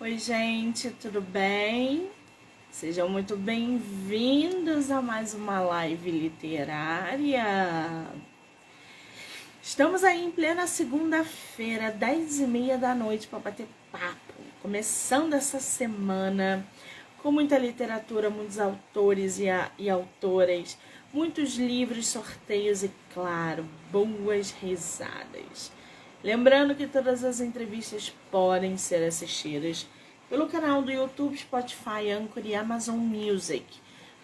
Oi, gente, tudo bem? Sejam muito bem-vindos a mais uma live literária. Estamos aí em plena segunda-feira, 10h30 da noite, para bater papo. Começando essa semana com muita literatura, muitos autores e autoras, muitos livros, sorteios e, claro, boas risadas. Lembrando que todas as entrevistas podem ser assistidas pelo canal do YouTube, Spotify, Anchor e Amazon Music,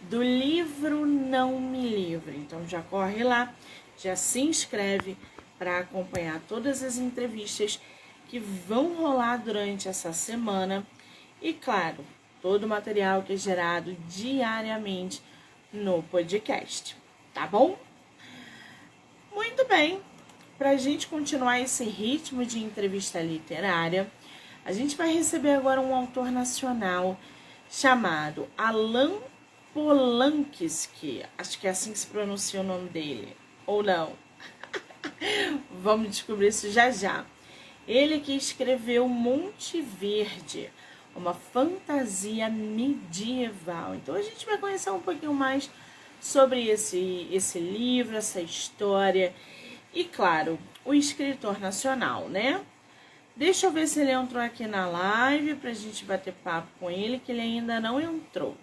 do livro Não Me Livre. Então já corre lá, já se inscreve para acompanhar todas as entrevistas que vão rolar durante essa semana e, claro, todo o material que é gerado diariamente no podcast, tá bom? Muito bem, para a gente continuar esse ritmo de entrevista literária, a gente vai receber agora um autor nacional chamado Alan Polanski. Acho que é assim que se pronuncia o nome dele, ou não. Vamos descobrir isso já já. Ele que escreveu Monte Verde, uma fantasia medieval. Então a gente vai conhecer um pouquinho mais sobre esse livro, essa história e, claro, o escritor nacional, né? Deixa eu ver se ele entrou aqui na live pra gente bater papo com ele, que ele ainda não entrou.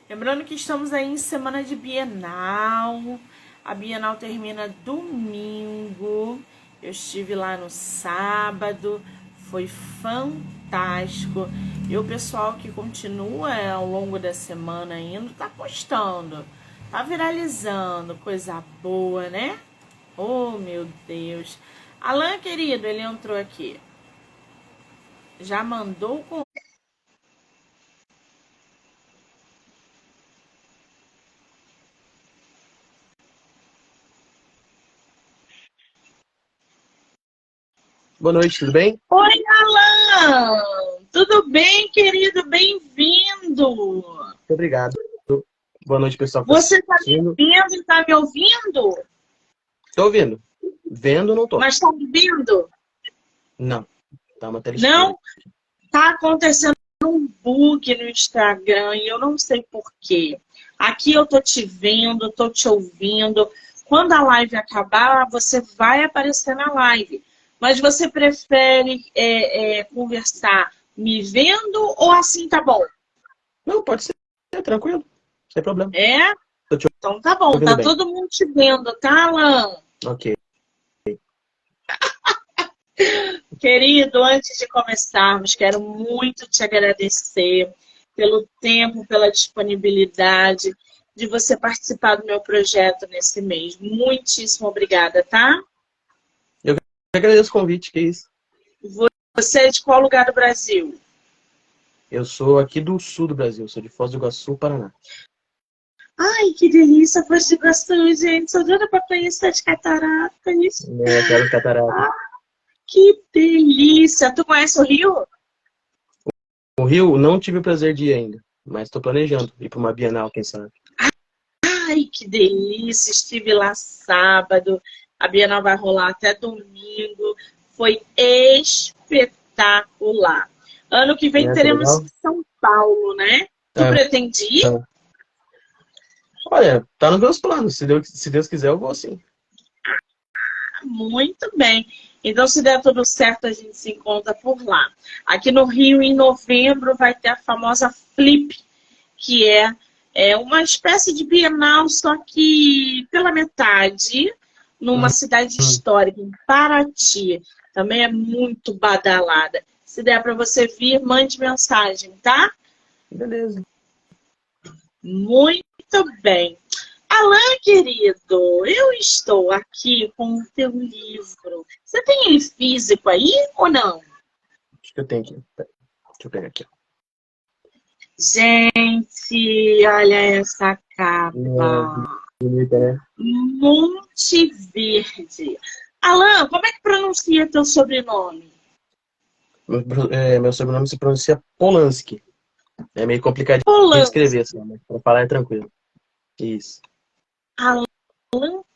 Lembrando que estamos aí em semana de Bienal. A Bienal termina domingo. Eu estive lá no sábado. Foi fantástico. E o pessoal que continua ao longo da semana indo tá postando. Tá viralizando. Coisa boa, né? Oh, meu Deus. Alan, querido, ele entrou aqui. Já mandou com... Boa noite, tudo bem? Oi, Alan! Tudo bem, querido? Bem-vindo! Muito obrigado. Boa noite, pessoal que está Você tá me assistindo. vendo e tá me ouvindo? Tô ouvindo. Vendo, não tô. Mas tá me vendo? Não. Tá uma tela escura. Não? Tá acontecendo um bug no Instagram e eu não sei por quê. Aqui eu tô te vendo, tô te ouvindo. Quando a live acabar, você vai aparecer na live. Mas você prefere conversar me vendo ou assim tá bom? Não, pode ser. É tranquilo. Sem problema. É? Tô te Então tá bom, ouvindo tá bem. todo mundo te vendo, tá, Alan? Ok. Querido, antes de começarmos, quero muito te agradecer pelo tempo, pela disponibilidade de você participar do meu projeto nesse mês. Muitíssimo obrigada, tá? Eu que agradeço o convite, que isso. Você é de qual lugar do Brasil? Eu sou aqui do sul do Brasil. Sou de Foz do Iguaçu, Paraná. Ai, que delícia, Foz do Iguaçu, gente. Sou doida para conhecer as cataratas. É, aquelas cataratas. Ah, que delícia. Tu conhece o Rio? O Rio, não tive o prazer de ir ainda. Mas estou planejando ir para uma Bienal, quem sabe. Ai, que delícia! Estive lá sábado. A Bienal vai rolar até domingo. Foi espetacular. Ano que vem É, que teremos legal. em São Paulo, né? Tu É, pretende ir? então, olha, tá nos meus planos. Se Deus quiser, eu vou sim. Muito bem. Então, se der tudo certo, a gente se encontra por lá. Aqui no Rio, em novembro, vai ter a famosa Flip, que é uma espécie de Bienal, só que pela metade, numa cidade Hum, histórica, em Paraty. Também é muito badalada. Se der para você vir, mande mensagem, tá? beleza. Muito bem. Alan, querido, eu estou aqui com o teu livro. Você tem ele físico aí ou não? Acho que eu tenho aqui. Pera, deixa eu pegar aqui. Gente, olha essa É, capa. bonita, né? Monte Verde. Alan, como é que pronuncia teu sobrenome? Meu sobrenome se pronuncia Polanski. É meio complicadinho de Polanski. escrever, assim, mas pra falar é tranquilo. Isso. Alan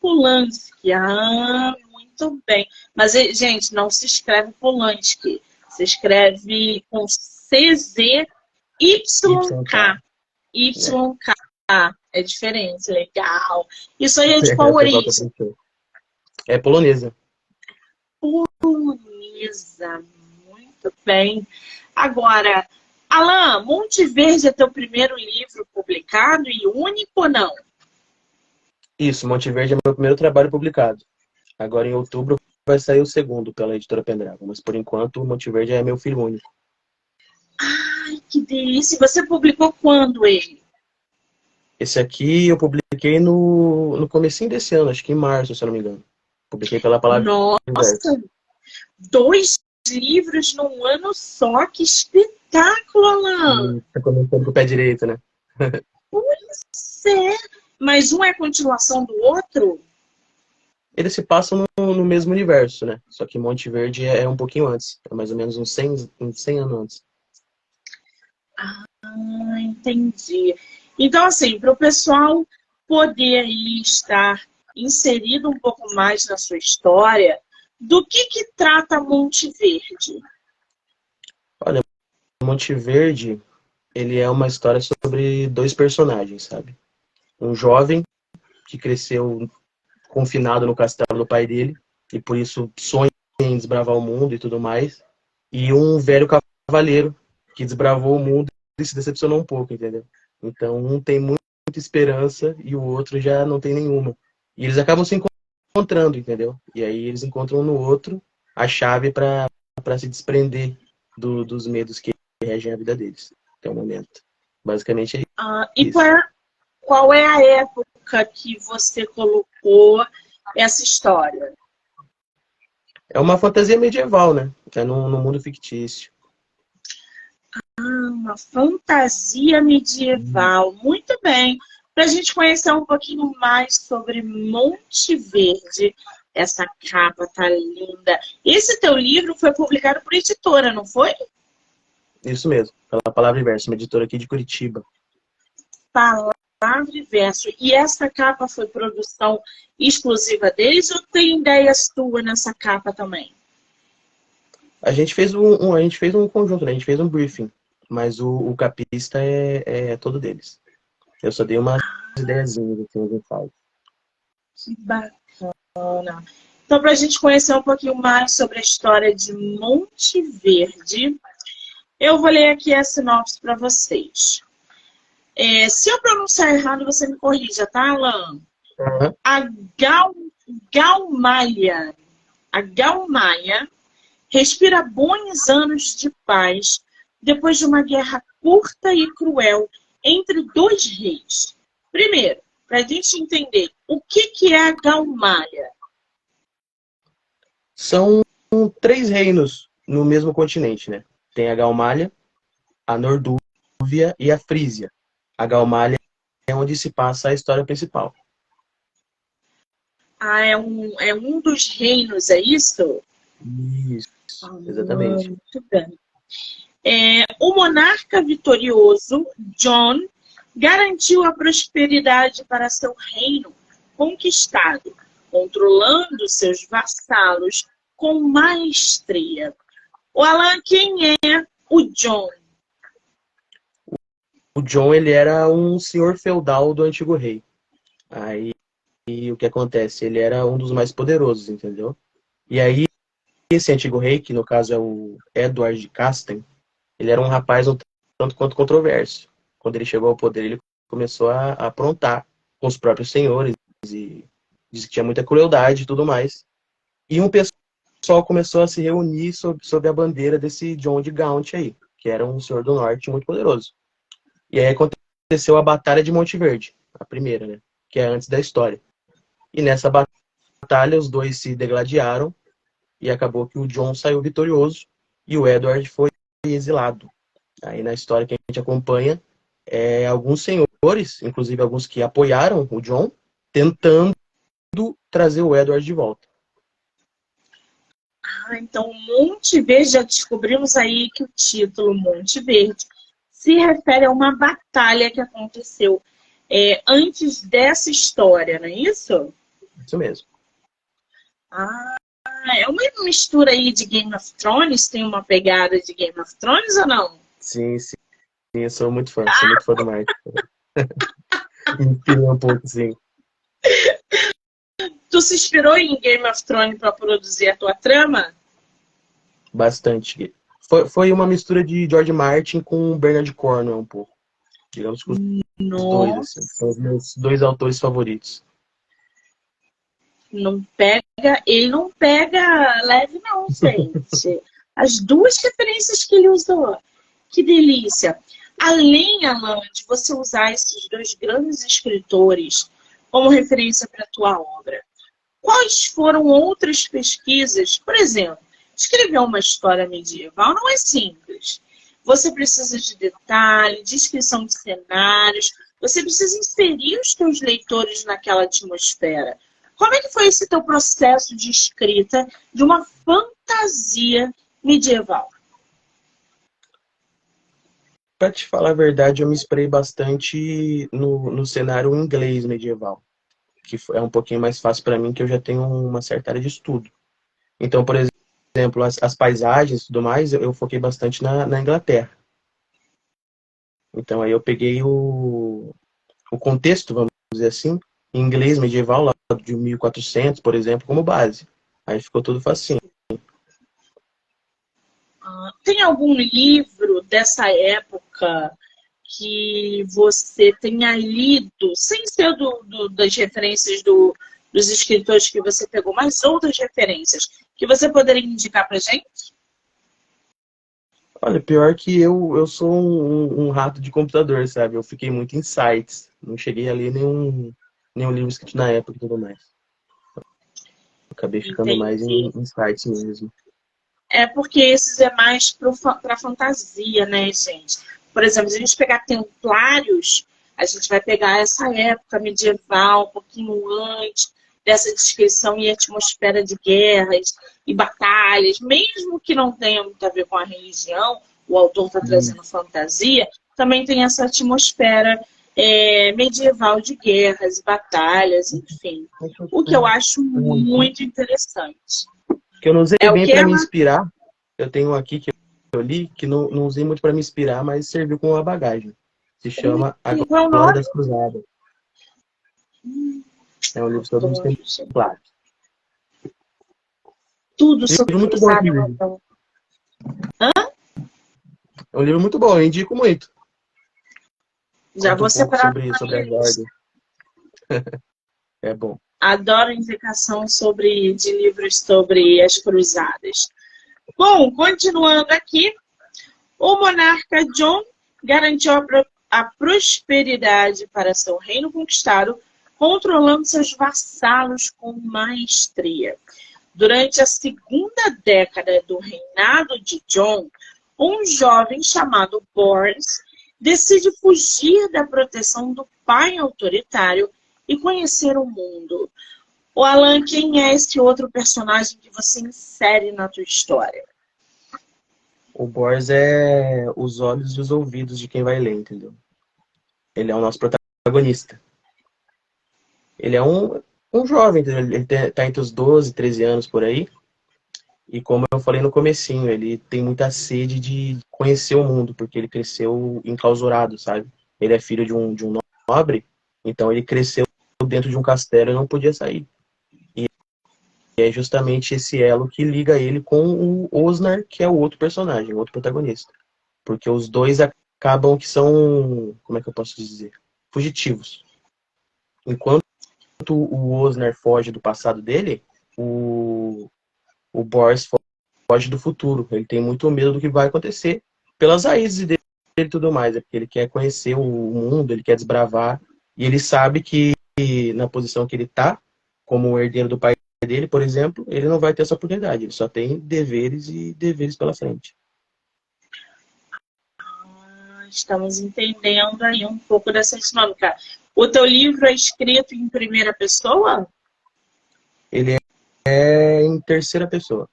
Polanski. Ah, muito bem. Mas, gente, não se escreve Polanski. Você escreve com CZYK. YK. YK. É diferente, legal. Isso aí é de qual O pessoal tá origem? brincando. É polonesa. Polonesa. Muito bem. Agora, Alan, Monte Verde é teu primeiro livro publicado e único ou não? Isso, Monte Verde é meu primeiro trabalho publicado. Agora, em outubro, vai sair o segundo pela editora Pendragon. Mas, por enquanto, o Monte Verde é meu filho único. Ai, que delícia. E você publicou quando ele? Esse aqui eu publiquei no comecinho desse ano, acho que em março, se eu não me engano. Publiquei pela Palavra Inverso. Nossa, 2 livros num ano só. Que espetáculo, Alan. Tá começando com o pé direito, né? Sério? Mas um é continuação do outro? Eles se passam no mesmo universo, né? Só que Monte Verde é um pouquinho antes. É mais ou menos uns 100 anos antes. Ah, entendi. Então, assim, para o pessoal poder aí estar inserido um pouco mais na sua história, do que trata Monte Verde? Olha, Monte Verde, ele é uma história sobre dois personagens, sabe? Um jovem que cresceu confinado no castelo do pai dele e por isso sonha em desbravar o mundo e tudo mais. E um velho cavaleiro que desbravou o mundo e se decepcionou um pouco, entendeu? Então um tem muita esperança e o outro já não tem nenhuma. E eles acabam se encontrando, entendeu? E aí eles encontram no outro a chave para se desprender dos medos que regem a vida deles até o momento. Basicamente é E isso. qual é a época que você colocou essa história? É uma fantasia medieval, né? É no mundo fictício. Uma fantasia medieval. Muito bem. Para a gente conhecer um pouquinho mais sobre Monte Verde. Essa capa tá linda. Esse teu livro foi publicado por editora, não foi? Isso mesmo, pela Palavra Inverso, uma editora aqui de Curitiba. Palavra e Verso. E essa capa foi produção exclusiva deles ou tem ideias tuas nessa capa também? A gente fez um conjunto, né? A gente fez um briefing, mas o capista é todo deles. Eu só dei umas ideiazinhas assim, eu falo. Que bacana. Então, para a gente conhecer um pouquinho mais sobre a história de Monte Verde, eu vou ler aqui a sinopse para vocês. Se eu pronunciar errado, você me corrija, tá, Alan? Uhum. Galmaia. A Galmaia respira bons anos de paz depois de uma guerra curta e cruel entre dois reis. Primeiro, para a gente entender, o que é a Galmaia? São 3 reinos no mesmo continente, né? Tem a Galmália, a Nordúvia e a Frísia. A Galmália é onde se passa a história principal. É um dos reinos, é isso? Isso, exatamente. Muito bem. O monarca vitorioso, John, garantiu a prosperidade para seu reino conquistado, controlando seus vassalos com maestria. O Alan, quem é o John? O John, ele era um senhor feudal do antigo rei. Aí, e o que acontece? Ele era um dos mais poderosos, entendeu? E aí, esse antigo rei, que no caso é o Edward de Casten, ele era um rapaz um tanto quanto controverso. Quando ele chegou ao poder, ele começou a aprontar com os próprios senhores e disse que tinha muita crueldade e tudo mais. E um pessoal começou a se reunir sob a bandeira desse John de Gaunt aí, que era um senhor do norte muito poderoso. E aí aconteceu a Batalha de Monte Verde, a primeira, né? Que é antes da história. E nessa batalha, os dois se degladiaram e acabou que o John saiu vitorioso e o Edward foi exilado. Aí na história que a gente acompanha, alguns senhores, inclusive alguns que apoiaram o John, tentando trazer o Edward de volta. Então, Monte Verde, já descobrimos aí que o título Monte Verde se refere a uma batalha que aconteceu antes dessa história, não é isso? Isso mesmo. Ah, é uma mistura aí de Game of Thrones? Tem uma pegada de Game of Thrones ou não? Sim, sim, eu sou muito fã do Martin. Me inspirei um pouco, sim. Tu se inspirou em Game of Thrones para produzir a tua trama? Bastante. Foi uma mistura de George Martin com Bernard Cornwell um pouco. Digamos que os dois, assim. São os Nossa, meus dois autores favoritos. não pega, ele não pega leve não, gente. As duas referências que ele usou, que delícia. Além, Alan, de você usar esses dois grandes escritores como referência para a tua obra, quais foram outras pesquisas? Por exemplo, escrever uma história medieval não é simples. Você precisa de detalhe, descrição de cenários, você precisa inserir os teus leitores naquela atmosfera. Como é que foi esse teu processo de escrita de uma fantasia medieval? Pra te falar a verdade, eu me inspirei bastante no cenário inglês medieval, que é um pouquinho mais fácil para mim, que eu já tenho uma certa área de estudo. Então, por exemplo, as paisagens e tudo mais, eu foquei bastante na Inglaterra. Então, aí eu peguei o contexto, vamos dizer assim, em inglês medieval, lá de 1400, por exemplo, como base. Aí ficou tudo facinho. Tem algum livro dessa época que você tenha lido, sem ser das referências dos escritores que você pegou, mas outras referências, que você poderia indicar para gente? Olha, pior que eu sou um rato de computador, sabe? Eu fiquei muito em sites. Não cheguei a ler nenhum livro escrito na época e tudo mais. Acabei ficando mais Entendi. em sites mesmo. É porque esses é mais para fantasia, né, gente? Por exemplo, se a gente pegar Templários, a gente vai pegar essa época medieval, um pouquinho antes dessa descrição e atmosfera de guerras e batalhas, mesmo que não tenha muito a ver com a religião, o autor está trazendo fantasia, também tem essa atmosfera medieval de guerras e batalhas, enfim. O que eu acho muito interessante. Que eu não usei É o bem que para me ela inspirar. Eu tenho um aqui que eu li, que não usei muito para me inspirar, mas serviu como uma bagagem. Se chama A qual é o Glória nome? das Cruzadas. É um livro sobre os Adoro, gente. Templários. Tudo É um sobre livro muito bom, cruzada. inclusive. É um livro muito bom, eu indico muito. Já Conta vou um pouco separar sobre, na sobre minha as lista. ordens. É bom. Adoro indicação de livros sobre as cruzadas. Bom, continuando aqui, o monarca John garantiu a prosperidade para seu reino conquistado, controlando seus vassalos com maestria. Durante a segunda década do reinado de John, um jovem chamado Boris decide fugir da proteção do pai autoritário e conhecer o mundo. O Alan, quem é esse outro personagem que você insere na tua história? O Bors é os olhos e os ouvidos de quem vai ler, entendeu? Ele é o nosso protagonista. Ele é um jovem, entendeu? Ele tá entre os 12 13 anos por aí. E como eu falei no comecinho, ele tem muita sede de conhecer o mundo, porque ele cresceu enclausurado, sabe? Ele é filho de um nobre, então ele cresceu dentro de um castelo e não podia sair. E é justamente esse elo que liga ele com o Osnar, que é o outro personagem, o outro protagonista. Porque os dois acabam que são, como é que eu posso dizer? Fugitivos. Enquanto o Osnar foge do passado dele, o Boris foge do futuro. Ele tem muito medo do que vai acontecer pelas raízes dele e tudo mais. É porque ele quer conhecer o mundo, ele quer desbravar. E ele sabe que na posição que ele está, como o herdeiro do pai dele, por exemplo, ele não vai ter essa oportunidade. Ele só tem deveres e deveres pela frente. Estamos entendendo aí um pouco dessa dinâmica. O teu livro é escrito em primeira pessoa? Ele é em terceira pessoa.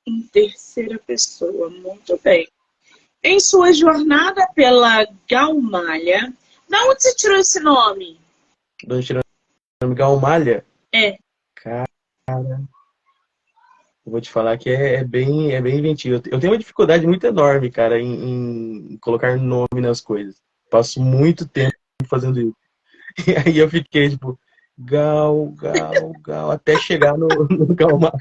Em terceira pessoa, muito bem. Em sua jornada pela Gaumalha, da onde você tirou esse nome? Do Tirano Galmalha, É, cara, Eu vou te falar que é bem inventivo. Eu tenho uma dificuldade muito enorme, cara, em colocar nome nas coisas. Passo muito tempo fazendo isso. E aí eu fiquei, tipo, Gal, até chegar no Galmar.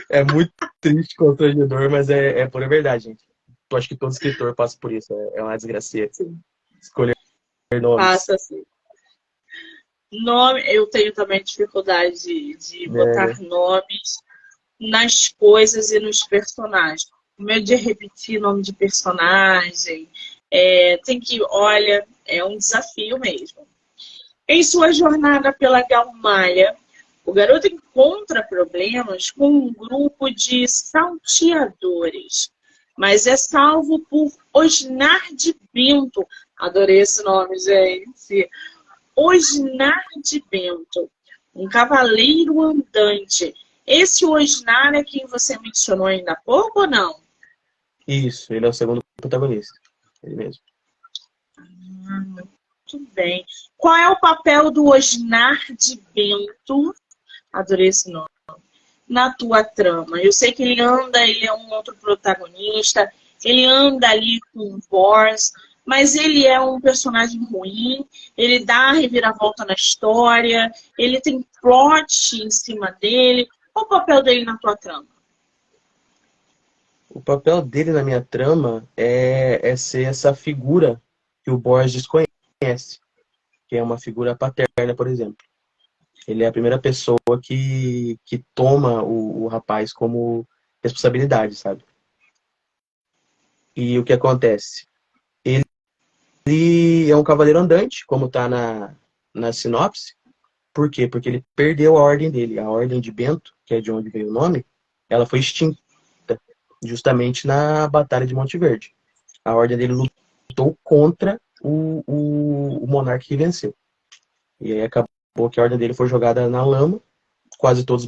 É muito triste, constrangedor, mas é pura verdade, gente. Eu acho que todo escritor passa por isso. É uma desgraceira. Sim, Escolher nomes. passa assim. Nome, eu tenho também dificuldade de Né? botar nomes nas coisas e nos personagens. O medo de repetir nome de personagem. Tem que, olha, é um desafio mesmo. Em sua jornada pela Galmaia, o garoto encontra problemas com um grupo de salteadores, mas é salvo por Osnar de Bento. Adorei esse nome, gente. Osnar de Bento, um cavaleiro andante. Esse Osnar é quem você mencionou ainda há pouco ou não? Isso, ele é o segundo protagonista. Ele mesmo. Muito bem. Qual é o papel do Osnar de Bento? Adorei esse nome. Na tua trama. Eu sei que ele é um outro protagonista, ele anda ali com o Bors, mas ele é um personagem ruim, ele dá a reviravolta na história, ele tem plot em cima dele. Qual o papel dele na tua trama? O papel dele na minha trama é ser essa figura que o Borges desconhece, que é uma figura paterna, por exemplo. Ele é a primeira pessoa que toma o rapaz como responsabilidade, sabe? E o que acontece? Ele é um cavaleiro andante, como está na sinopse. Por quê? Porque ele perdeu a ordem dele. A ordem de Bento, que é de onde veio o nome, ela foi extinta justamente na Batalha de Monte Verde. A ordem dele lutou contra o monarca que venceu. E aí acabou que a ordem dele foi jogada na lama, quase todos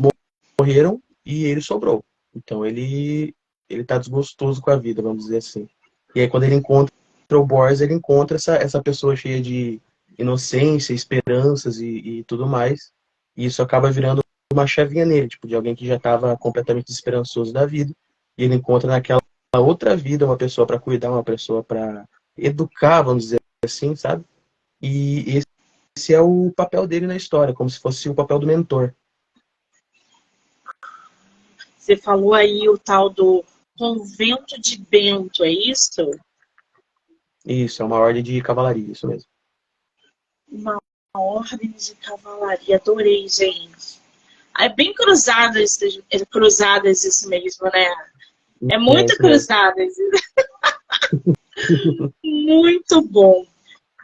morreram e ele sobrou. Então ele tá desgostoso com a vida, vamos dizer assim. E aí quando ele encontra o Boris, ele encontra essa pessoa cheia de inocência, esperanças e tudo mais. E isso acaba virando uma chavinha nele, tipo, de alguém que já estava completamente desesperançoso da vida. E ele encontra naquela outra vida uma pessoa para cuidar, uma pessoa para educar, vamos dizer assim, sabe? E esse é o papel dele na história, como se fosse o papel do mentor. Você falou aí o tal do Convento de Bento, é isso? Isso, é uma ordem de cavalaria, isso mesmo. Uma ordem de cavalaria, adorei, gente. É bem cruzadas isso mesmo, né? É É muito isso mesmo. cruzadas. Muito bom.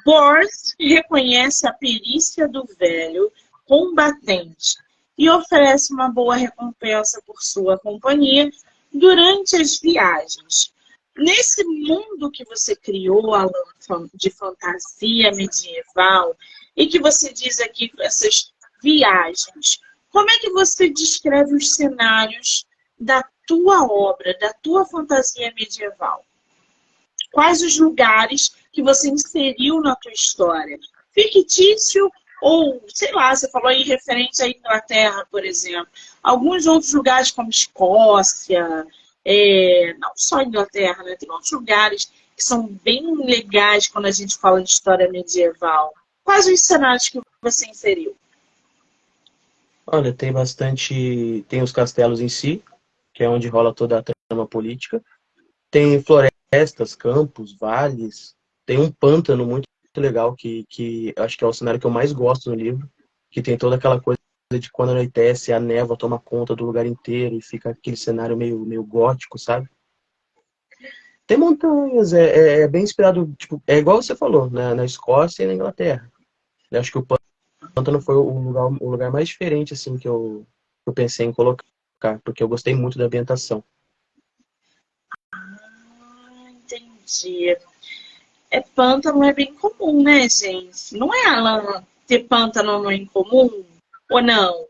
Bors reconhece a perícia do velho combatente e oferece uma boa recompensa por sua companhia durante as viagens. Nesse mundo que você criou, Alan, de fantasia medieval, e que você diz aqui essas viagens, como é que você descreve os cenários da tua obra, da tua fantasia medieval? Quais os lugares que você inseriu na tua história? Fictício ou, sei lá, você falou aí referente à Inglaterra, por exemplo. Alguns outros lugares como Escócia, não só Inglaterra, né? Tem outros lugares que são bem legais quando a gente fala de história medieval. Quais os cenários que você inseriu? Olha, tem bastante. Tem os castelos em si, que é onde rola toda a trama política. Tem florestas, campos, vales. Tem um pântano muito legal que acho que é o cenário que eu mais gosto no livro, que tem toda aquela coisa de quando anoitece, a névoa toma conta do lugar inteiro e fica aquele cenário meio gótico, sabe? Tem montanhas, é bem inspirado, tipo, é igual você falou, na Escócia e na Inglaterra. Eu acho que o pântano foi o lugar mais diferente, assim, que eu pensei em colocar, porque eu gostei muito da ambientação. Ah, entendi. Pântano é bem comum, né, gente? Não é, Alan, ter pântano não é incomum? Ou não?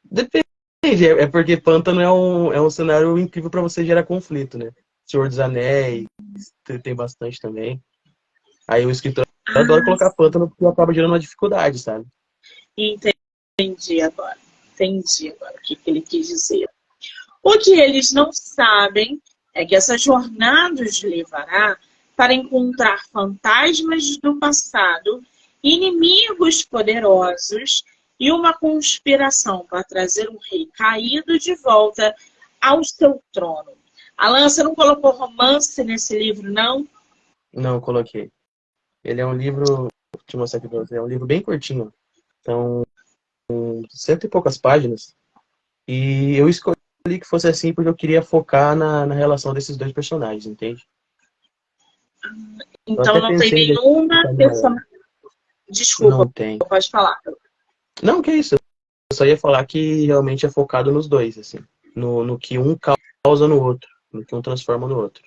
Depende, é porque pântano é um cenário incrível para você gerar conflito, né? Senhor dos Anéis, tem bastante também. Aí o escritor adora Ah, colocar pântano porque acaba gerando uma dificuldade, sabe? entendi agora. Entendi agora o que ele quis dizer. O que eles não sabem é que essa jornada os levará para encontrar fantasmas do passado, inimigos poderosos e uma conspiração para trazer um rei caído de volta ao seu trono. Alan, você não colocou romance nesse livro, não? Não, coloquei. Ele é um livro, vou te mostrar aqui pra você, é um livro bem curtinho. Então, cento e poucas páginas. E eu escolhi que fosse assim porque eu queria focar na relação desses dois personagens, entende? Eu Então até não tem pensei em nenhuma deixar maior. personagem. Desculpa, Não tem. pode falar. Não, que isso. Eu só ia falar que realmente é focado nos dois, assim. No que um causa no outro. No que um transforma no outro.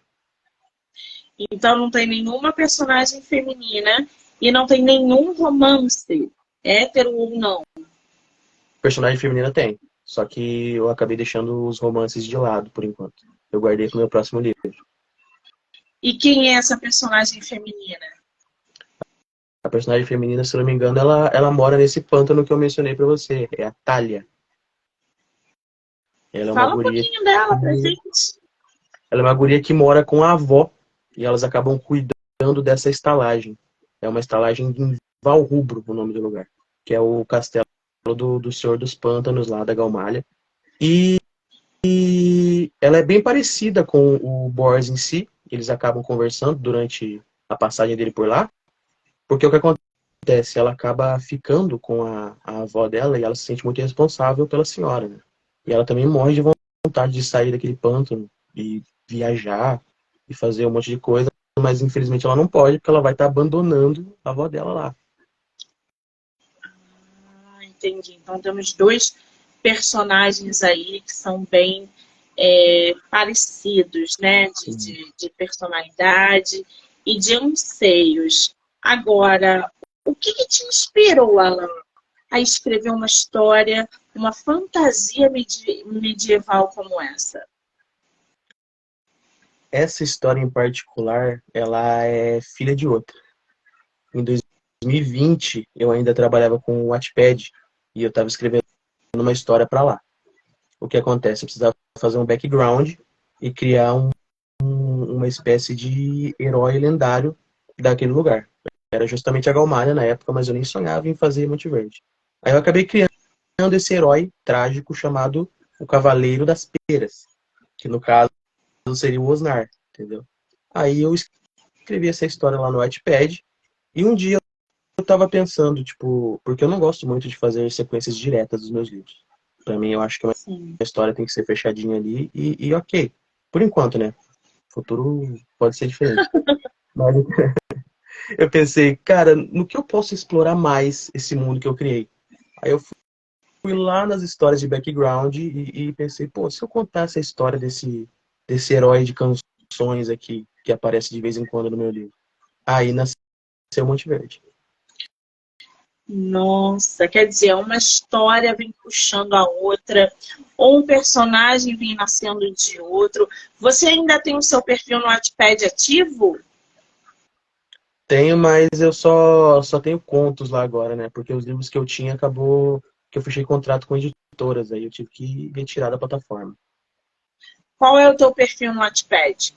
Então não tem nenhuma personagem feminina e não tem nenhum romance, hétero ou não. Personagem feminina tem. Só que eu acabei deixando os romances de lado, por enquanto. Eu guardei pro meu próximo livro. E quem é essa personagem feminina? A personagem feminina, se eu não me engano, ela mora nesse pântano que eu mencionei pra você. É a Thalia. Ela é uma Fala um guria pouquinho dela pra gente. Ela é uma guria que mora com a avó e elas acabam cuidando dessa estalagem. É uma estalagem em Valrubro, o nome do lugar, que é o castelo do Senhor dos Pântanos, lá da Galmalha. E ela é bem parecida com o Bors em si. Eles acabam conversando durante a passagem dele por lá, porque o que acontece? Ela acaba ficando com a avó dela e ela se sente muito responsável pela senhora, né? E ela também morre de vontade de sair daquele pântano e viajar e fazer um monte de coisa, mas infelizmente ela não pode porque ela vai estar abandonando a avó dela lá. Ah, entendi. Então temos dois personagens aí que são bem parecidos, né? De personalidade e de anseios. Agora, o que te inspirou, Alan, a escrever uma história, uma fantasia medieval como essa? Essa história em particular, ela é filha de outra. Em 2020, eu ainda trabalhava com o Wattpad e eu estava escrevendo uma história para lá. O que acontece? Eu precisava fazer um background e criar uma espécie de herói lendário daquele lugar. Era justamente a Galmalha na época, mas eu nem sonhava em fazer Monte Verde. Aí eu acabei criando esse herói trágico chamado o Cavaleiro das Peras, que no caso seria o Osnar, entendeu? Aí eu escrevi essa história lá no Wattpad e um dia eu tava pensando, tipo, porque eu não gosto muito de fazer sequências diretas dos meus livros. Pra mim, eu acho que uma Sim. história tem que ser fechadinha ali e ok. Por enquanto, né? O futuro pode ser diferente. Mas eu pensei, cara, no que eu posso explorar mais esse mundo que eu criei? Aí eu fui lá nas histórias de background e pensei, pô, se eu contasse a história desse herói de canções aqui, que aparece de vez em quando no meu livro. Aí nasceu Monte Verde. Nossa, quer dizer, uma história vem puxando a outra, ou um personagem vem nascendo de outro. Você ainda tem o seu perfil no Wattpad ativo? Tenho, mas eu só tenho contos lá agora, né? Porque os livros que eu tinha acabou que eu fechei contrato com editoras, aí eu tive que retirar da plataforma. Qual é o teu perfil no Wattpad?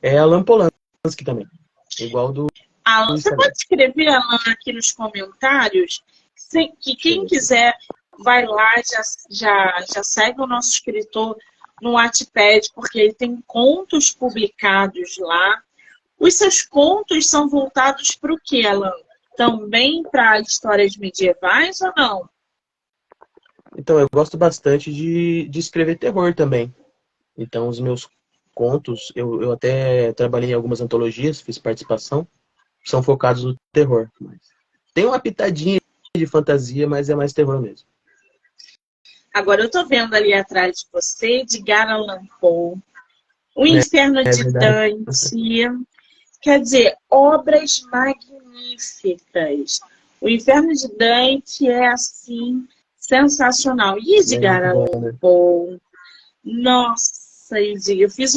É a Alan Polanski também, igual do Alan, você Instagram. pode escrever, Alan, aqui nos comentários, que Deixa eu quem ver aqui. quiser vai lá, já segue o nosso escritor no Wattpad, porque ele tem contos publicados lá. Os seus contos são voltados para o quê, Alan? Também para histórias medievais ou não? Então, eu gosto bastante de escrever terror também. Então, os meus contos, eu até trabalhei em algumas antologias, fiz participação, são focados no terror. Mas tem uma pitadinha de fantasia, mas é mais terror mesmo. Agora eu estou vendo ali atrás de você, Edgar Allan Poe, O É, Inferno é de verdade. Dante. Quer dizer, obras magníficas. O Inferno de Dante é, assim, sensacional. E É Edgar muito bom, Allan né? Poe, nossa, Edgar, eu fiz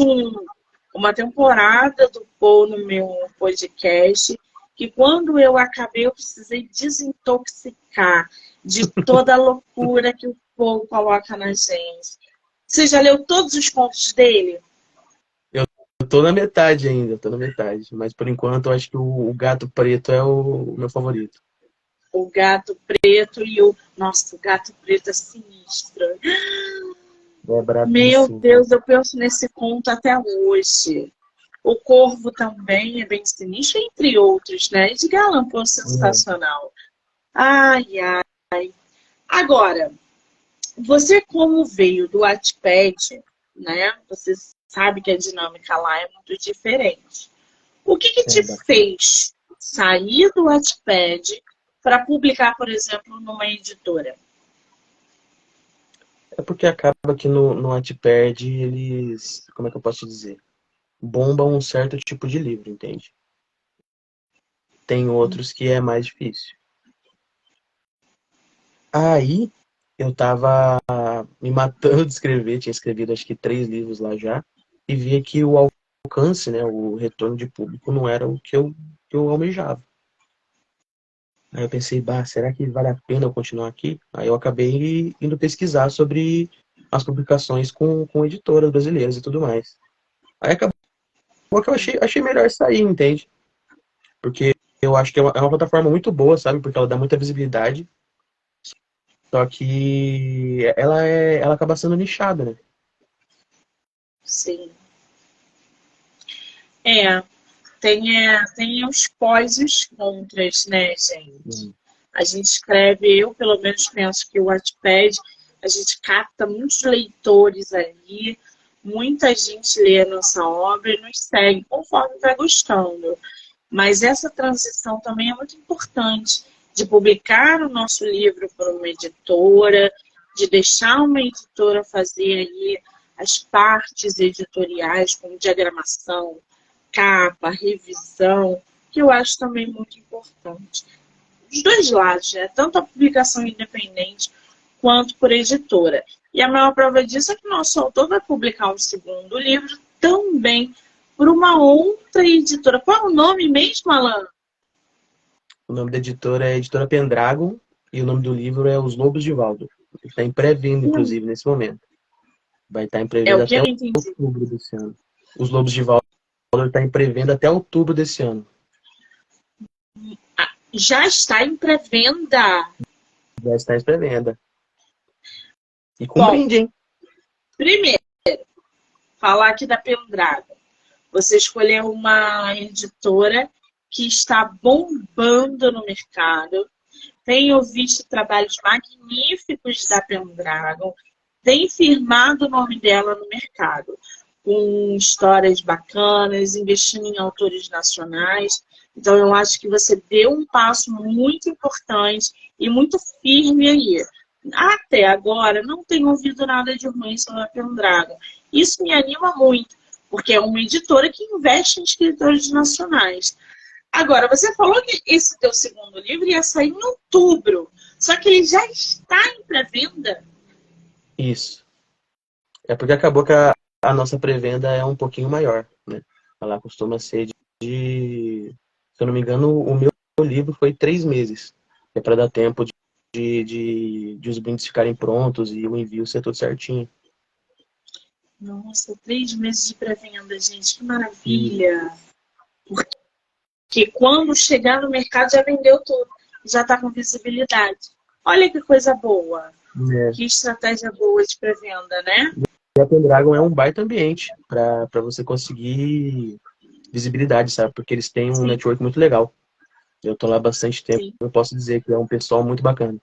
uma temporada do Poe no meu podcast, que quando eu acabei, eu precisei desintoxicar de toda a loucura que o Poe coloca na gente. Você já leu todos os contos dele? Eu tô na metade ainda, tô na metade. Mas por enquanto eu acho que o Gato Preto é o meu favorito. O Gato Preto e o... Nossa, o Gato Preto é sinistro. É Meu brabíssimo, cara. Deus, eu penso nesse conto até hoje. O Corvo também é bem sinistro, entre outros, né? Edgar Allan Poe é É. sensacional. Ai, ai. Agora, você como veio do Wattpad, né? Você sabe que a dinâmica lá é muito diferente. O que que te É, fez sair do Wattpad para publicar, por exemplo, numa editora? é porque acaba que no Wattpad eles, como é que eu posso te dizer? Bombam um certo tipo de livro, entende? Tem outros que é mais difícil. Aí eu tava me matando de escrever, tinha escrevido acho que 3 livros lá já, e via que o alcance, né, o retorno de público não era o que eu almejava. Aí eu pensei, bah, será que vale a pena eu continuar aqui? Aí eu acabei indo pesquisar sobre as publicações com editoras brasileiras e tudo mais. Aí acabou que eu achei melhor sair, entende? Porque eu acho que é uma plataforma muito boa, sabe? Porque ela dá muita visibilidade, só que ela acaba sendo nichada, né? Sim. É, tem os pós e os contras, né, gente? Hum. A gente escreve, eu pelo menos penso que o Wattpad, a gente capta muitos leitores ali, muita gente lê a nossa obra e nos segue conforme vai gostando. Mas essa transição também é muito importante, de publicar o nosso livro por uma editora, de deixar uma editora fazer aí as partes editoriais, como diagramação, capa, revisão, que eu acho também muito importante. Os dois lados, né? Tanto a publicação independente quanto por editora. E a maior prova disso é que nosso autor vai publicar um segundo livro também por uma outra editora. Qual é o nome mesmo, Alan? O nome da editora é Editora Pendragon e o nome do livro é Os Lobos de Valdo. Ele está em pré-venda, inclusive, nesse momento. Vai estar em É o pré-venda que até eu não entendi. outubro desse ano. Os Lobos de Valdo está em pré-venda até outubro desse ano. Já está em pré-venda. Já está em pré-venda. E com Bom, brinde, hein? primeiro, falar aqui da Pendragon. Você escolheu uma editora que está bombando no mercado. Tenho visto trabalhos magníficos da Pendragon. Tem firmado o nome dela no mercado, com histórias bacanas, investindo em autores nacionais. Então, eu acho que você deu um passo muito importante e muito firme aí. Até agora, não tenho ouvido nada de ruim sobre a Pendragon. Isso me anima muito, porque é uma editora que investe em escritores nacionais. Agora, você falou que esse teu segundo livro ia sair em outubro, só que ele já está em pré-venda. Isso. É porque acabou que a nossa pré-venda é um pouquinho maior, né? Ela costuma ser se eu não me engano, o meu livro foi 3 meses. É para dar tempo de os brindes ficarem prontos e o envio ser tudo certinho. Nossa, 3 meses de pré-venda, gente, que E, maravilha! Que quando chegar no mercado já vendeu tudo, já está com visibilidade. Olha que coisa boa, né, que estratégia boa de pré-venda, né? e a Pendragon é um baita ambiente para você conseguir visibilidade, sabe? Porque eles têm um Sim, network muito legal. Eu tô lá há bastante tempo, sim, eu posso dizer que é um pessoal muito bacana.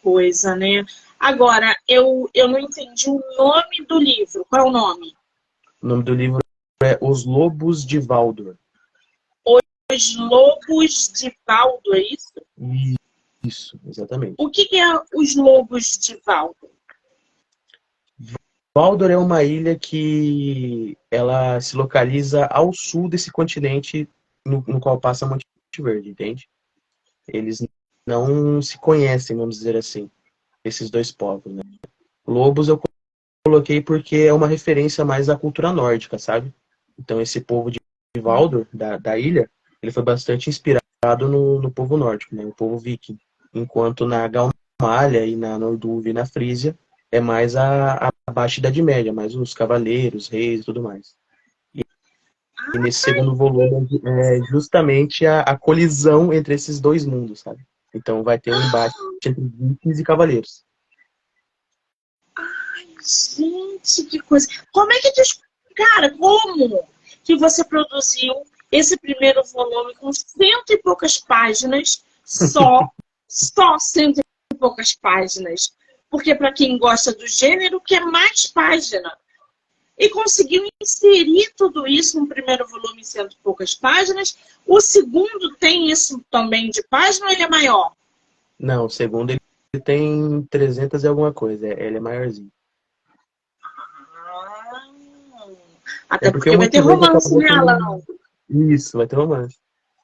coisa, né? Agora, eu não entendi o nome do livro. Qual é o nome? O nome do livro é Os Lobos de Valdor. Os Lobos de Valdo, é isso? Isso, exatamente. O que é os Lobos de Valdo? Valdor é uma ilha que ela se localiza ao sul desse continente no qual passa Monte Verde, entende? Eles não se conhecem, vamos dizer assim, esses dois povos, né? Lobos eu coloquei porque é uma referência mais à cultura nórdica, sabe? Então esse povo de Valdor, da ilha, ele foi bastante inspirado no povo nórdico, né? O povo viking. Enquanto na Gaumália e na Nordúvia e na Frísia é mais a Baixa Idade Média, mais os cavaleiros, reis e tudo mais. E nesse segundo volume é justamente a colisão entre esses dois mundos, sabe? Então vai ter um embate entre vikings e cavaleiros. Gente, que coisa. Como é que cara, como que você produziu esse primeiro volume com cento e poucas páginas, só cento e poucas páginas? Porque para quem gosta do gênero, quer mais página. E conseguiu inserir tudo isso no primeiro volume em cento e poucas páginas. O segundo tem isso também de página ou ele é maior? Não, o segundo ele tem 300 e alguma coisa, ele é maiorzinho. É Até porque o porque vai ter Monte Verde romance acabou nela, tendo... não. Isso, vai ter romance.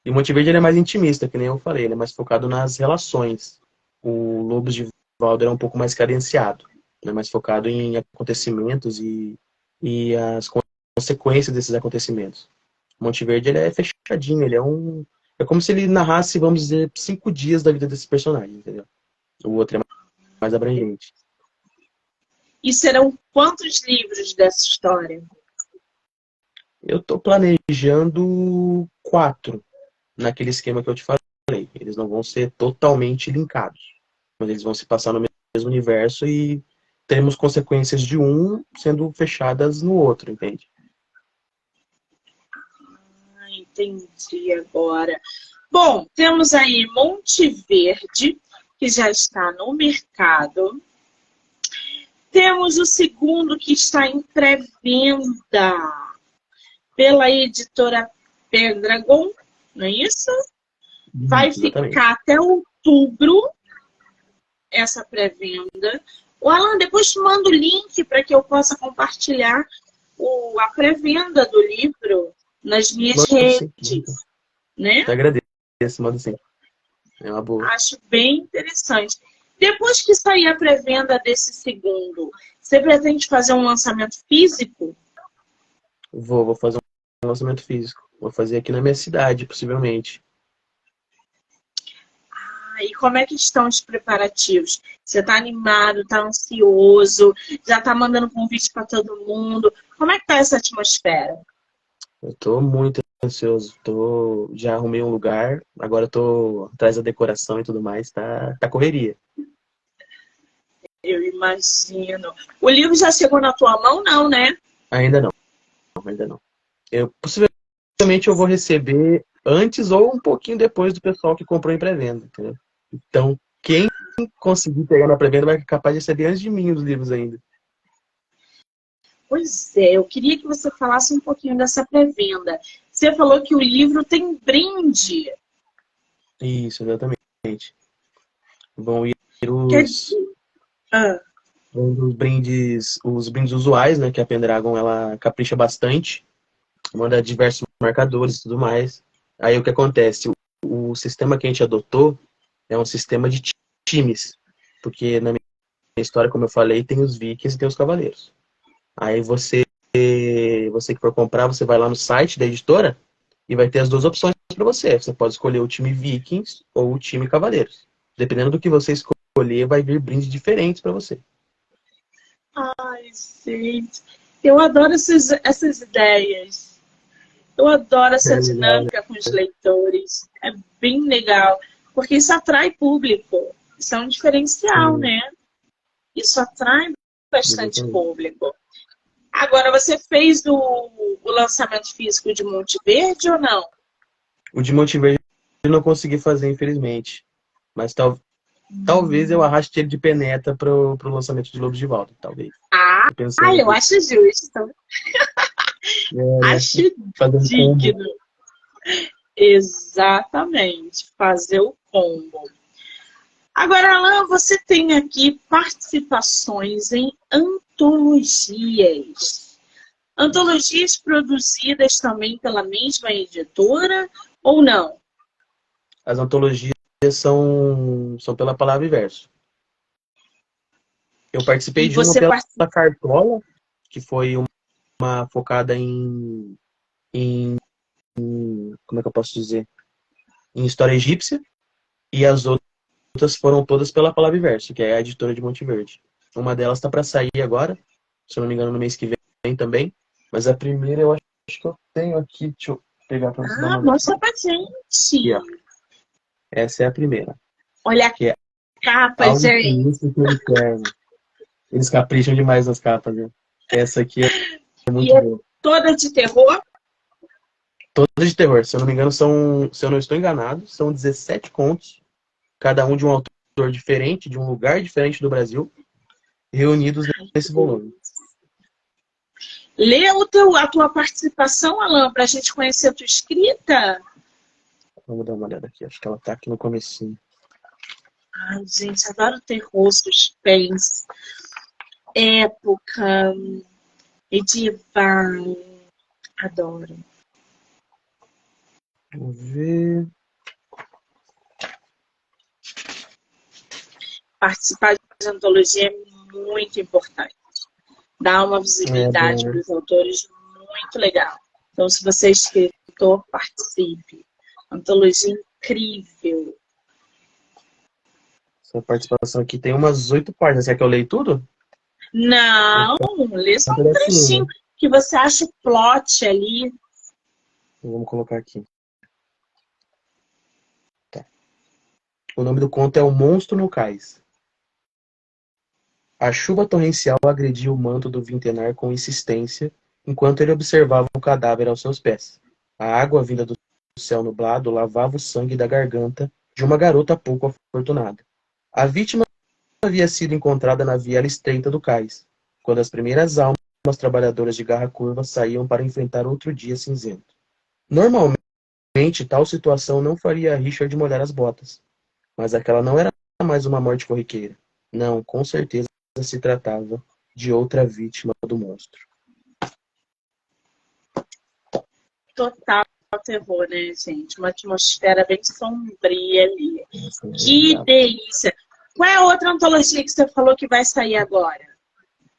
E o Monte Verde ele é mais intimista, que nem eu falei, ele é mais focado nas relações. O Lobos de Valder é um pouco mais cadenciado, é mais focado em acontecimentos e as consequências desses acontecimentos. O Monte Verde ele é fechadinho, ele é um... É como se ele narrasse, vamos dizer, 5 dias da vida desse personagem, entendeu? O outro é mais abrangente. E serão quantos livros dessa história? Eu tô planejando 4, naquele esquema que eu te falei. Eles não vão ser totalmente linkados, mas eles vão se passar no mesmo universo e teremos consequências de um sendo fechadas no outro, entende? Ah, entendi agora. Bom, temos aí Monte Verde, que já está no mercado. Temos o segundo que está em pré-venda pela editora Pendragon, não é isso? Vai Exatamente. ficar até outubro essa pré-venda. O Alan, depois manda o link para que eu possa compartilhar a pré-venda do livro nas minhas Mando sim. redes, né? Te agradeço, mando sim. É uma boa. Acho bem interessante. Depois que sair a pré-venda desse segundo, você pretende fazer um lançamento físico? Vou fazer um lançamento físico. Vou fazer aqui na minha cidade, possivelmente. Ah, e como é que estão os preparativos? Você está animado, está ansioso, já está mandando convite para todo mundo? Como é que está essa atmosfera? Eu tô muito ansioso. Já arrumei um lugar, agora eu tô atrás da decoração e tudo mais. Tá correria. Eu imagino. O livro já chegou na tua mão, não, né? Ainda não, ainda não. Possivelmente eu vou receber antes ou um pouquinho depois do pessoal que comprou em pré-venda, entendeu? Então, quem conseguir pegar na pré-venda vai ser capaz de receber antes de mim os livros ainda. Pois é, eu queria que você falasse um pouquinho dessa pré-venda. Você falou que o livro tem brinde. Isso, exatamente. Vão ir Quer os, dizer, ah, os brindes usuais, né? Que a Pendragon ela capricha bastante, manda diversos marcadores e tudo mais. Aí o que acontece? O sistema que a gente adotou é um sistema de times, porque na minha história, como eu falei, tem os vikings e tem os cavaleiros. Aí você que for comprar, você vai lá no site da editora e vai ter as duas opções para você. Você pode escolher o time Vikings ou o time Cavaleiros. Dependendo do que você escolher, vai vir brindes diferentes para você. ai, gente, eu adoro essas ideias. Eu adoro É essa legal, né? dinâmica com os leitores. É bem legal, porque isso atrai público. Isso é um diferencial, Sim, né? Isso atrai bastante exatamente. público. Agora, você fez o lançamento físico de Monte Verde ou não? O de Monte Verde eu não consegui fazer, infelizmente. Mas talvez eu arraste ele de penetra pro lançamento de Lobos de Volta. Talvez. Tô Ah, pensando eu nisso. acho justo. É, Acho fazer um combo. digno. Exatamente. Fazer o combo. Agora, Alan, você tem aqui participações em antologias. Antologias produzidas também pela mesma editora ou não? As antologias são pela Palavra e Verso. Eu participei E de uma você pela participa. Cartola, que foi uma focada em, como é que eu posso dizer? Em história egípcia, e as outras foram todas pela Palavra e Verso, que é a editora de Monte Verde. Uma delas tá para sair agora, se eu não me engano, no mês que vem também. Mas a primeira eu acho que eu tenho aqui. Deixa eu pegar para você dar Ah, uma olhada. mostra pra Aqui, ó. gente. Essa é a primeira. Olha a Que é capa, Algo gente. Sinistro que Inferno. Eles capricham demais nas capas, viu? Essa aqui é E muito é boa. toda de terror. Todas de terror. Se eu não me engano, se eu não estou enganado, são 17 contos, cada um de um autor diferente, de um lugar diferente do Brasil, reunidos nesse volume. Lê a tua participação, Alan, pra gente conhecer a tua escrita. Vamos dar uma olhada aqui. Acho que ela tá aqui no comecinho. Ai, gente, adoro terror, suspense, época, medieval. Adoro. Vamos ver. Participar de antologia é muito importante. Dá uma É bom, visibilidade né? para os autores muito legal. Então, se você é escritor, participe. Antologia incrível. Essa participação aqui tem umas 8 páginas. Quer que eu leia tudo? Não, lê só Um um pedacinho, trechinho né? que você acha o plot ali. Vamos colocar aqui. Tá. O nome do conto é O Monstro no Cais. A chuva torrencial agredia o manto do vintenar com insistência, enquanto ele observava o cadáver aos seus pés. A água vinda do céu nublado lavava o sangue da garganta de uma garota pouco afortunada. A vítima havia sido encontrada na viela estreita do cais, quando as primeiras almas trabalhadoras de garra curva saíam para enfrentar outro dia cinzento. Normalmente, tal situação não faria Richard molhar as botas, mas aquela não era mais uma morte corriqueira. Não, com certeza se tratava de outra vítima do monstro. Total terror, né, gente? Uma atmosfera bem sombria ali. Essa é Que brava. delícia! Qual é a outra antologia que você falou que vai sair agora?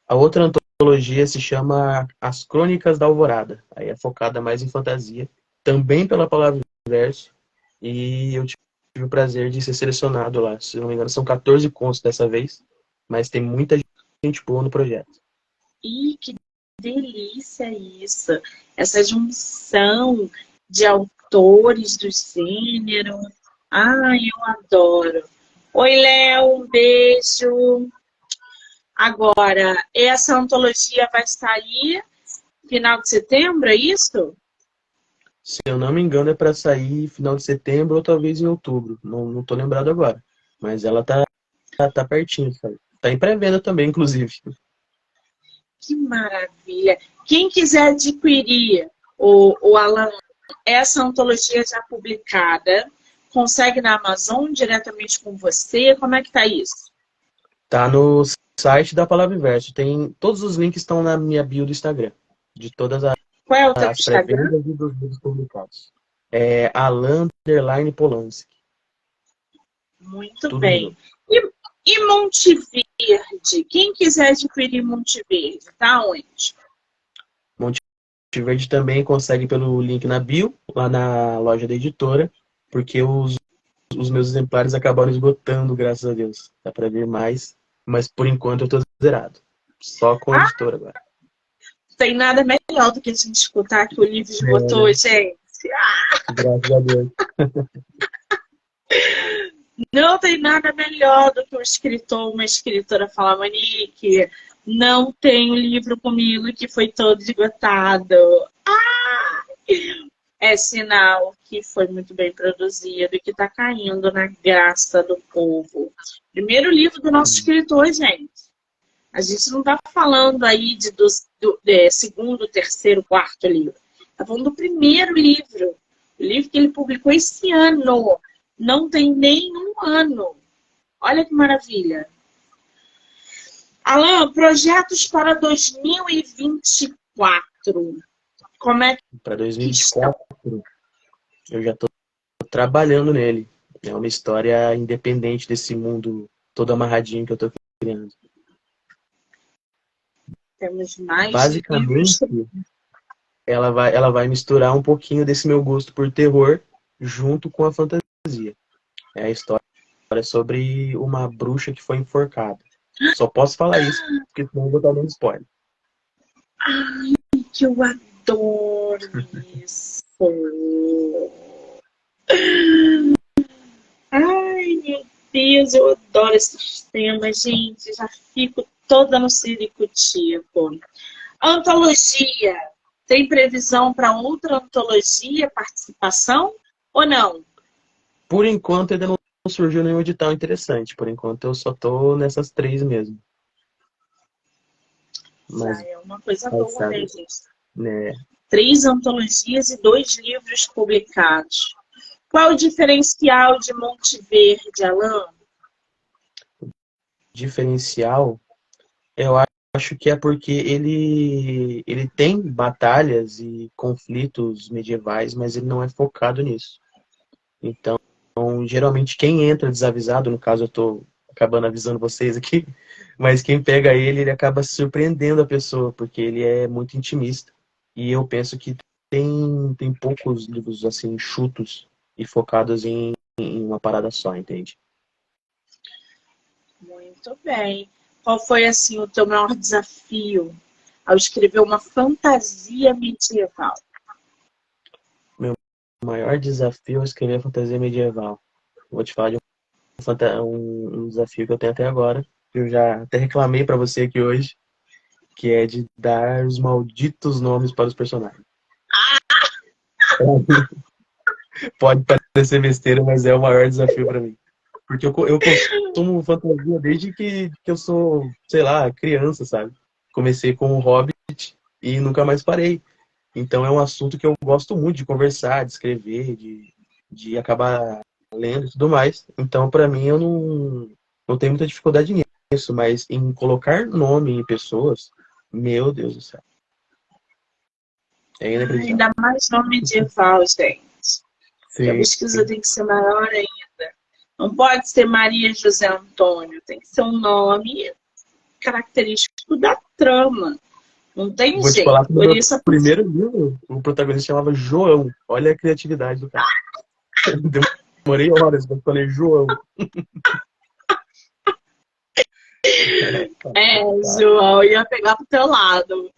A outra antologia se chama As Crônicas da Alvorada. Aí é focada mais em fantasia, também pela palavra verso. E eu tive o prazer de ser selecionado lá. Se não me engano, são 14 contos dessa vez, mas tem muita gente boa no projeto. Ih, que delícia isso! Essa junção de autores do gênero. Ai, eu adoro. Oi, Léo, um beijo. Agora, essa antologia vai sair final de setembro, é isso? Se eu não me engano, é para sair final de setembro ou talvez em outubro. Não tô lembrado agora. Mas ela tá pertinho, sabe? Tá em pré-venda também, inclusive. Que maravilha! Quem quiser adquirir o Alan, essa antologia já publicada, consegue na Amazon diretamente com você? Como é que tá isso? Tá no site da Palavra Verso. Todos os links estão na minha bio do Instagram. De todas Qual é o teu as Instagram? pré-vendas e dos livros publicados. É Alan_Polanski. Muito Tudo bem. junto. E Monte Verde? Quem quiser adquirir Monte Verde, tá onde? Monte Verde também consegue pelo link na bio, lá na loja da editora, porque os meus exemplares acabaram esgotando, graças a Deus. Dá para ver mais, mas por enquanto eu tô zerado. Só com a Ah, editora agora. tem nada melhor do que a gente escutar que o livro É, esgotou, né? gente. Graças a Deus. Não tem nada melhor do que um escritor, uma escritora falar, Monique, não tenho livro comigo que foi todo esgotado. Ah! É sinal que foi muito bem produzido e que está caindo na graça do povo. Primeiro livro do nosso escritor, gente. A gente não está falando aí de segundo, terceiro, quarto livro. Está falando do primeiro livro. O livro que ele publicou esse ano. Não tem nem um ano. Olha que maravilha. Alan, projetos para 2024. Como é Para que estão? 2024, eu já tô trabalhando nele. É uma história independente desse mundo todo amarradinho que eu tô criando. Temos mais livros. Basicamente, ela vai misturar um pouquinho desse meu gosto por terror junto com a fantasia. É a história sobre uma bruxa que foi enforcada. Só posso falar isso, porque senão eu vou estar dando spoiler. Ai, que eu adoro isso. Ai, meu Deus, eu adoro esses temas, gente. Já fico toda no ciricutico. Antologia. Tem previsão para outra antologia, participação ou não? Por enquanto ainda não surgiu nenhum edital interessante. Por enquanto eu só tô nessas três mesmo. Já Mas é uma coisa vai boa, né, saber, gente? né? 3 antologias e 2 livros publicados. Qual o diferencial de Monte Verde, Alan? Diferencial, eu acho que é porque ele tem batalhas e conflitos medievais, mas ele não é focado nisso. Então, geralmente quem entra desavisado, no caso eu tô acabando avisando vocês aqui, mas quem pega ele acaba surpreendendo a pessoa, porque ele é muito intimista. E eu penso que tem poucos livros assim enxutos e focados em uma parada só, entende? Muito bem. Qual foi, assim, o teu maior desafio ao escrever uma fantasia medieval? Meu maior desafio é escrever fantasia medieval. Vou te falar de um desafio que eu tenho até agora, que eu já até reclamei pra você aqui hoje, que é de dar os malditos nomes para os personagens. Pode parecer besteira, mas é o maior desafio pra mim. Porque eu consumo fantasia desde que eu sou, sei lá, criança, sabe? Comecei com o Hobbit e nunca mais parei. Então é um assunto que eu gosto muito de conversar, de escrever, de acabar lendo e tudo mais. Então, pra mim, eu não tenho muita dificuldade nisso, mas em colocar nome em pessoas, meu Deus do céu, é inacreditável. Ainda mais nome medieval, gente. Que a Sim, pesquisa tem que ser maior ainda. Não pode ser Maria José Antônio, tem que ser um nome característico da trama. Não tem vou te jeito. falar que no Por meu isso, primeiro livro, o protagonista chamava João. Olha a criatividade do cara. Demorei horas pra escolher João. João ia pegar pro teu lado.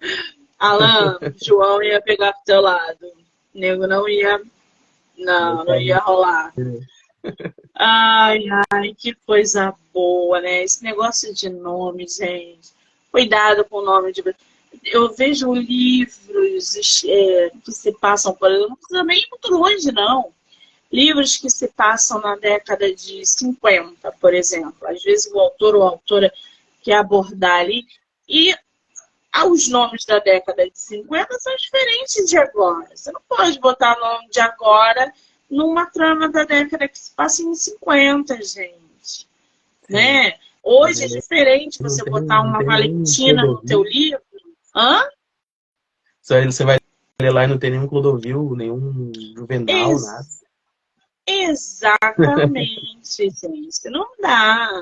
Alan, João ia pegar pro teu lado. Nego não ia. Não ia rolar. Ai, ai, que coisa boa, né? Esse negócio de nome, gente. Cuidado com o nome de. Eu vejo livros que se passam, por exemplo, não precisa nem ir muito longe, não. Livros que se passam na década de 50, por exemplo. Às vezes o autor ou a autora quer abordar ali. E os nomes da década de 50 são diferentes de agora. Você não pode botar nome de agora numa trama da década que se passa em 50, gente. Sim. Né? Hoje é diferente você botar Não uma tem nem Valentina no teu Clodovil. livro. Hã? Você vai ler lá e não tem nenhum Clodovil, nenhum Juvenal, nada. Ex exatamente, gente. Não dá.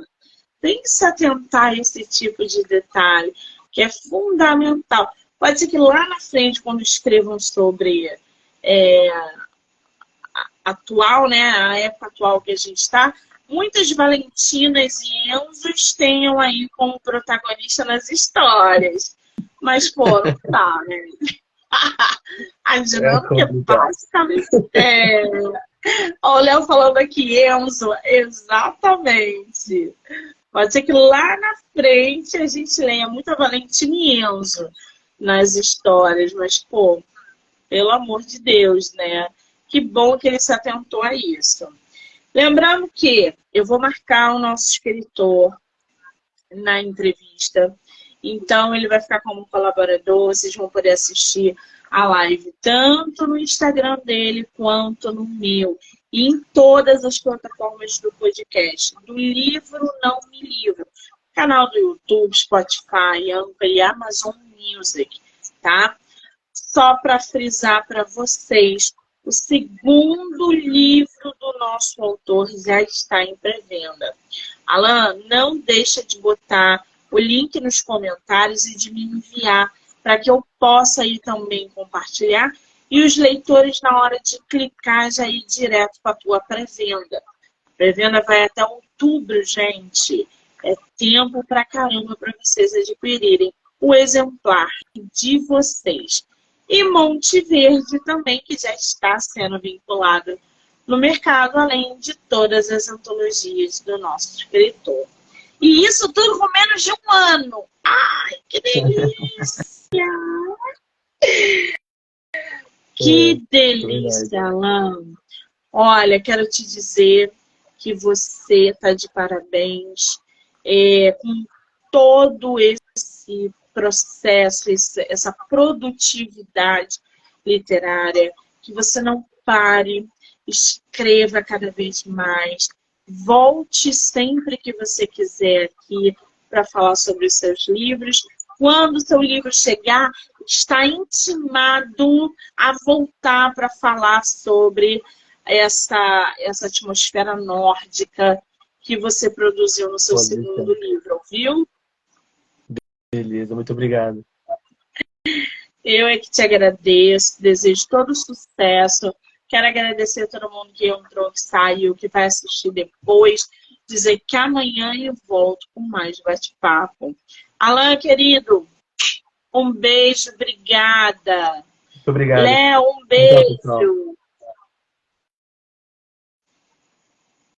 Tem que se atentar a esse tipo de detalhe, que é fundamental. Pode ser que lá na frente, quando escrevam sobre é, atual, né, a época atual que a gente está, muitas Valentinas e Enzos tenham aí como protagonista nas histórias. Mas, pô, não dá, né? A É dinâmica é complicado. basicamente. Ó, o Léo falando aqui, Enzo, exatamente. Pode ser que lá na frente a gente leia muita Valentina e Enzo nas histórias, mas, pô, pelo amor de Deus, né? Que bom que ele se atentou a isso. Lembrando que eu vou marcar o nosso escritor na entrevista, então ele vai ficar como colaborador, vocês vão poder assistir a live tanto no Instagram dele quanto no meu. E em todas as plataformas do podcast, do Livro Não Me Livro, canal do YouTube, Spotify, Anchor e Amazon Music, tá? Só para frisar para vocês, o segundo livro do nosso autor já está em pré-venda. Alan, não deixa de botar o link nos comentários e de me enviar para que eu possa ir também compartilhar e os leitores, na hora de clicar, já ir direto para a tua pré-venda. A pré-venda vai até outubro, gente. É tempo pra caramba para vocês adquirirem o exemplar de vocês. E Monte Verde também, que já está sendo vinculado no mercado, além de todas as antologias do nosso escritor. E isso tudo com menos de um ano. Ai, que delícia! Que delícia, Alan! Olha, quero te dizer que você está de parabéns com todo esse processo, essa produtividade literária, que você não pare, escreva cada vez mais, volte sempre que você quiser aqui para falar sobre os seus livros. Quando o seu livro chegar, está intimado a voltar para falar sobre essa atmosfera nórdica que você produziu no seu segundo livro, viu? Beleza, muito obrigado. Eu é que te agradeço, desejo todo sucesso. Quero agradecer a todo mundo que entrou, que saiu, que vai assistir depois. Dizer que amanhã eu volto com mais bate-papo. Alan, querido, um beijo, obrigada. Muito obrigado. Léo, um Tchau, pessoal. beijo.